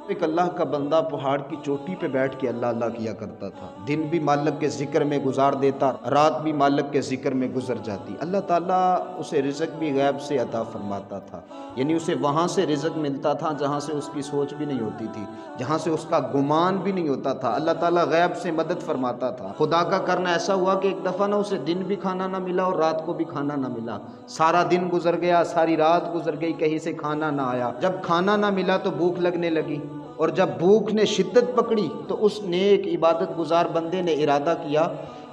ایک اللہ کا بندہ پہاڑ کی چوٹی پہ بیٹھ کے اللہ اللہ کیا کرتا تھا، دن بھی مالک کے ذکر میں گزار دیتا، رات بھی مالک کے ذکر میں گزر جاتی۔ اللہ تعالیٰ اسے رزق بھی غیب سے عطا فرماتا تھا، یعنی اسے وہاں سے رزق ملتا تھا جہاں سے اس کی سوچ بھی نہیں ہوتی تھی، جہاں سے اس کا گمان بھی نہیں ہوتا تھا۔ اللہ تعالیٰ غیب سے مدد فرماتا تھا۔ خدا کا کرنا ایسا ہوا کہ ایک دفعہ نہ اسے دن بھی کھانا نہ ملا اور رات کو بھی کھانا نہ ملا، سارا دن گزر گیا، ساری رات گزر گئی، کہیں سے کھانا نہ آیا۔ جب کھانا نہ ملا تو بھوک لگنے لگی، اور جب بھوک نے شدت پکڑی تو اس نیک عبادت گزار بندے نے ارادہ کیا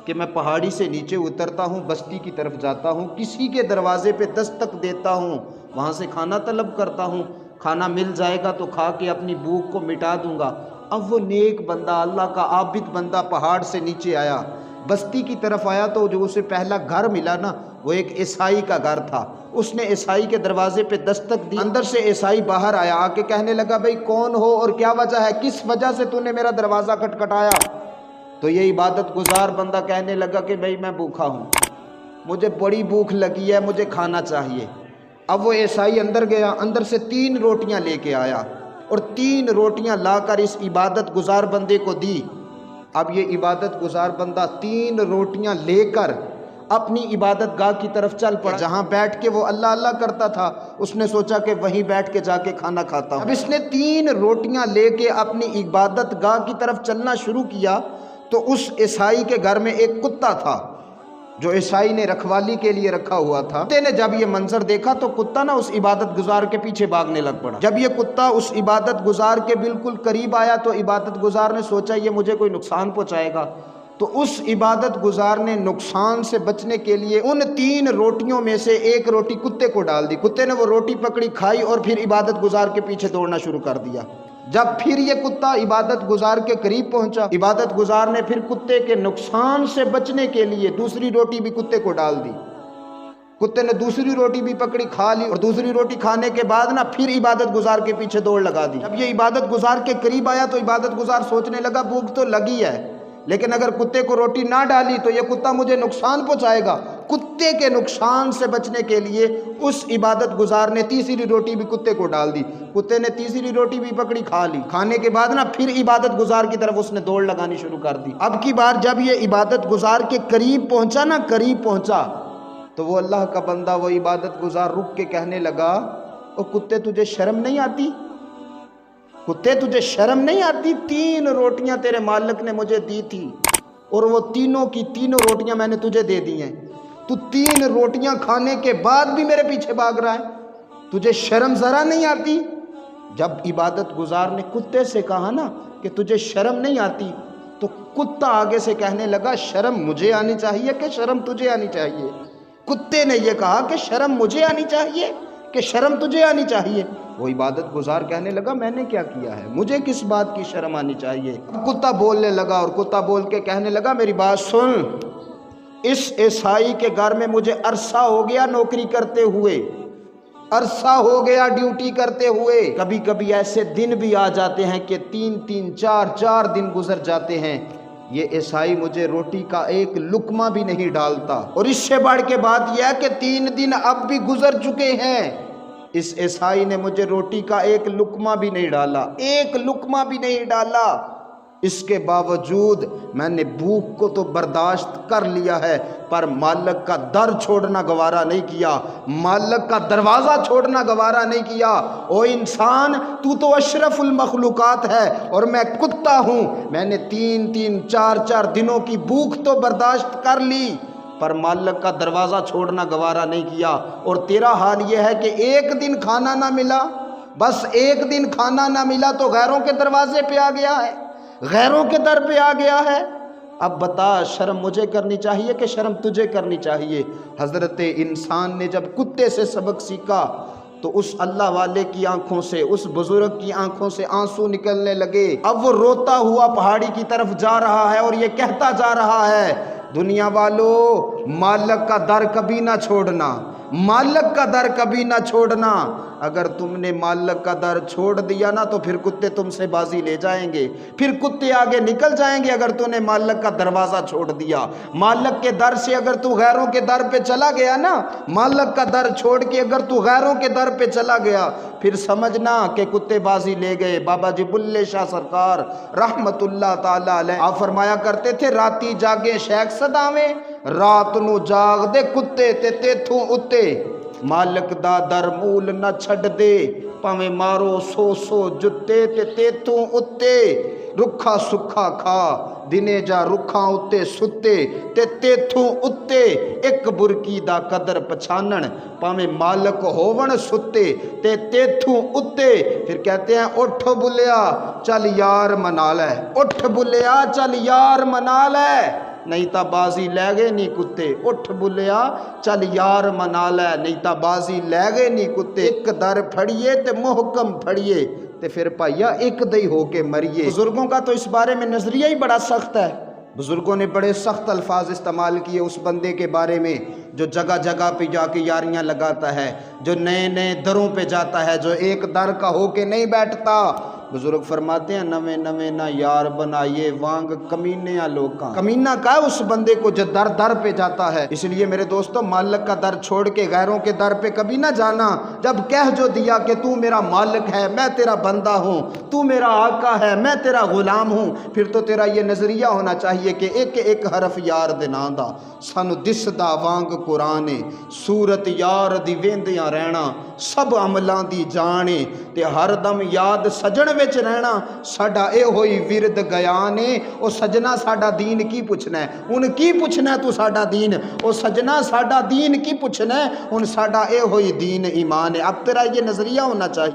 کہ میں پہاڑی سے نیچے اترتا ہوں، بستی کی طرف جاتا ہوں، کسی کے دروازے پہ دستک دیتا ہوں، وہاں سے کھانا طلب کرتا ہوں، کھانا مل جائے گا تو کھا کے اپنی بھوک کو مٹا دوں گا۔ اب وہ نیک بندہ، اللہ کا عابد بندہ پہاڑ سے نیچے آیا، بستی کی طرف آیا تو جو اسے پہلا گھر ملا نا وہ ایک عیسائی کا گھر تھا۔ اس نے عیسائی کے دروازے پہ دستک دی، اندر سے عیسائی باہر آیا، آ کے کہنے لگا بھئی کون ہو اور کیا وجہ ہے، کس وجہ سے تو نے میرا دروازہ کھٹکھٹایا؟ تو یہ عبادت گزار بندہ کہنے لگا کہ بھئی میں بھوکا ہوں، مجھے بڑی بھوک لگی ہے، مجھے کھانا چاہیے۔ اب وہ عیسائی اندر گیا، اندر سے 3 روٹیاں لے کے آیا اور 3 روٹیاں لا کر اس عبادت گزار بندے کو دی۔ اب یہ عبادت گزار بندہ 3 روٹیاں لے کر اپنی عبادت گاہ کی طرف چل پڑا، جہاں بیٹھ کے وہ اللہ اللہ کرتا تھا۔ اس نے سوچا کہ وہیں بیٹھ کے جا کے کھانا کھاتا ہوں۔ اب اس نے 3 روٹیاں لے کے اپنی عبادت گاہ کی طرف چلنا شروع کیا تو اس عیسائی کے گھر میں ایک کتا تھا جو عیسائی نے رکھوالی کے لیے رکھا ہوا تھا۔ کتے نے جب یہ منظر دیکھا تو کتا نا اس عبادت گزار کے پیچھے بھاگنے لگ پڑا۔ جب یہ کتا اس عبادت گزار کے بالکل قریب آیا تو عبادت گزار نے سوچا یہ مجھے کوئی نقصان پہنچائے گا، تو اس عبادت گزار نے نقصان سے بچنے کے لیے ان 3 روٹیوں میں سے ایک روٹی کتے کو ڈال دی۔ کتے نے وہ روٹی پکڑی، کھائی اور پھر عبادت گزار کے پیچھے دوڑنا شروع کر دیا۔ جب پھر یہ کتا عبادت گزار کے قریب پہنچا، عبادت گزار نے پھر کتے کے نقصان سے بچنے کے لیے دوسری روٹی بھی کتے کو ڈال دی۔ کتے نے دوسری روٹی بھی پکڑی، کھا لی، اور دوسری روٹی کھانے کے بعد نا پھر عبادت گزار کے پیچھے دوڑ لگا دی۔ جب یہ عبادت گزار کے قریب آیا تو عبادت گزار سوچنے لگا بھوک تو لگی ہے، لیکن اگر کتے کو روٹی نہ ڈالی تو یہ کتا مجھے نقصان پہنچائے گا۔ کتے کے نقصان سے بچنے کے لیے اس عبادت گزار نے تیسری روٹی بھی کتے کو ڈال دی۔ کتے نے تیسری روٹی بھی پکڑی، کھا لی، کھانے کے بعد نا پھر عبادت گزار کی طرف اس نے دوڑ لگانی شروع کر دی۔ اب کی بار جب یہ عبادت گزار کے قریب پہنچا نا، قریب پہنچا تو وہ اللہ کا بندہ، وہ عبادت گزار رک کے کہنے لگا او کتے تجھے شرم نہیں آتی؟ کتے تجھے شرم نہیں آتی؟ 3 روٹیاں تیرے مالک نے مجھے دی تھی اور وہ تینوں کی تینوں روٹیاں میں نے تجھے دے دی ہیں، تو 3 روٹیاں کھانے کے بعد بھی میرے پیچھے بھاگ رہا ہے، تجھے شرم ذرا نہیں آتی؟ جب عبادت گزار نے کتے سے کہا نا کہ تجھے شرم نہیں آتی تو کتا آگے سے کہنے لگا شرم مجھے آنی چاہیے کہ شرم تجھے آنی چاہیے؟ کتے نے یہ کہا کہ شرم مجھے آنی چاہیے کہ شرم تجھے آنی چاہیے؟ وہ عبادت گزار کہنے لگا میں نے کیا کیا ہے، مجھے کس بات کی شرم آنی چاہیے؟ کتا بولنے لگا اور کتا بول کے کہنے لگا میری بات سن، اس عیسائی کے گھر میں مجھے عرصہ ہو گیا نوکری کرتے ہوئے، عرصہ ہو گیا ڈیوٹی کرتے ہوئے، کبھی کبھی ایسے دن بھی آ جاتے ہیں کہ 3 4 دن گزر جاتے ہیں، یہ عیسائی مجھے روٹی کا ایک لقمہ بھی نہیں ڈالتا، اور اس سے بڑھ کے بات یہ ہے کہ 3 دن اب بھی گزر چکے ہیں، اس عیسائی نے مجھے روٹی کا ایک لقمہ بھی نہیں ڈالا، ایک لقمہ بھی نہیں ڈالا، اس کے باوجود میں نے بھوک کو تو برداشت کر لیا ہے پر مالک کا در چھوڑنا گوارا نہیں کیا، مالک کا دروازہ چھوڑنا گوارا نہیں کیا۔ او انسان تو اشرف المخلوقات ہے اور میں کتا ہوں، میں نے 3 4 دنوں کی بھوک تو برداشت کر لی پر مالک کا دروازہ چھوڑنا گوارا نہیں کیا، اور تیرا حال یہ ہے کہ ایک دن کھانا نہ ملا، بس ایک دن کھانا نہ ملا تو غیروں کے دروازے پہ آ گیا ہے، غیروں کے در پہ آ گیا ہے۔ اب بتا شرم مجھے کرنی چاہیے کہ شرم تجھے کرنی چاہیے؟ حضرت انسان نے جب کتے سے سبق سیکھا تو اس اللہ والے کی آنکھوں سے، اس بزرگ کی آنکھوں سے آنسو نکلنے لگے۔ اب وہ روتا ہوا پہاڑی کی طرف جا رہا ہے اور یہ کہتا جا رہا ہے دنیا والو مالک کا در کبھی نہ چھوڑنا، مالک کا در کبھی نہ چھوڑنا، اگر تم نے مالک کا در چھوڑ دیا نا تو پھر کتے تم سے بازی لے جائیں گے، پھر کتے آگے نکل جائیں گے اگر تو نے مالک کا دروازہ چھوڑ دیا۔ مالک کے در سے اگر تو غیروں کے در پہ چلا گیا نا، مالک کا در چھوڑ کے اگر تو غیروں کے در پہ چلا گیا، پھر سمجھنا کہ کتے بازی لے گئے۔ بابا جی بلے شاہ سرکار رحمت اللہ تعالی علیہ آپ فرمایا کرتے تھے، راتی جاگے شیخ صداویں، رات نو جاگ دے کتے تے تیتھوں اتے، مالک دا در مول نہ چھڈ دے، پاویں مارو سو سو جتے تے تیتھوں اتے، رکھا سکھا کھا دنے جا رکھاں اتے ستے تے تیتھوں اتے، ایک برکی دا قدر پچھانن پاویں مالک ہوون ستے تے تیتھوں اتے۔ پھر کہتے ہیں اٹھ بلیا چل یار منا لے، اٹھ بلیا چل یار منا لے، نہیں تا بازی لے گئے نہیں کتے، اٹھ بلیا چل یار منا لے، نہیں تا بازی لے گئے نہیں کتے۔ ایک در پھڑیے تے محکم پھڑیے تے پھر پائیا ایک دئی ہو کے مریے۔ بزرگوں کا تو اس بارے میں نظریہ ہی بڑا سخت ہے، بزرگوں نے بڑے سخت الفاظ استعمال کیے اس بندے کے بارے میں جو جگہ جگہ پہ جا کے یاریاں لگاتا ہے، جو نئے نئے دروں پہ جاتا ہے، جو ایک در کا ہو کے نہیں بیٹھتا۔ بزرگ فرماتے ہیں نویں نویں نہ یار بنائیے وانگ کمینے لوکاں، کمینہ کا ہے اس بندے کو جو در در پہ جاتا ہے۔ اس لیے میرے دوستو مالک کا در چھوڑ کے غیروں کے در پہ کبھی نہ جانا۔ جب کہہ جو دیا کہ تو میرا مالک ہے، میں تیرا بندہ ہوں، تو میرا آقا ہے، میں تیرا غلام ہوں، پھر تو تیرا یہ نظریہ ہونا چاہیے کہ ایک ایک حرف یار دے ناں دا سانو دسدا وانگ قرآن سورت یار دی ویندیاں رہنا، سب عملاں دی جانے تے ہر دم یاد سجن وچ رہنا، ساڈا اے ہوئی ورد گیا نے۔ او سجنا ساڈا دین کی پوچھنا ہے، ان کی پوچھنا ہے تو ساڈا دین، او سجنا ساڈا دین کی پوچھنا ہے، ان ساڈا اے ہوئی دین ایمان ہے۔ اب تیرا یہ نظریہ ہونا چاہیے۔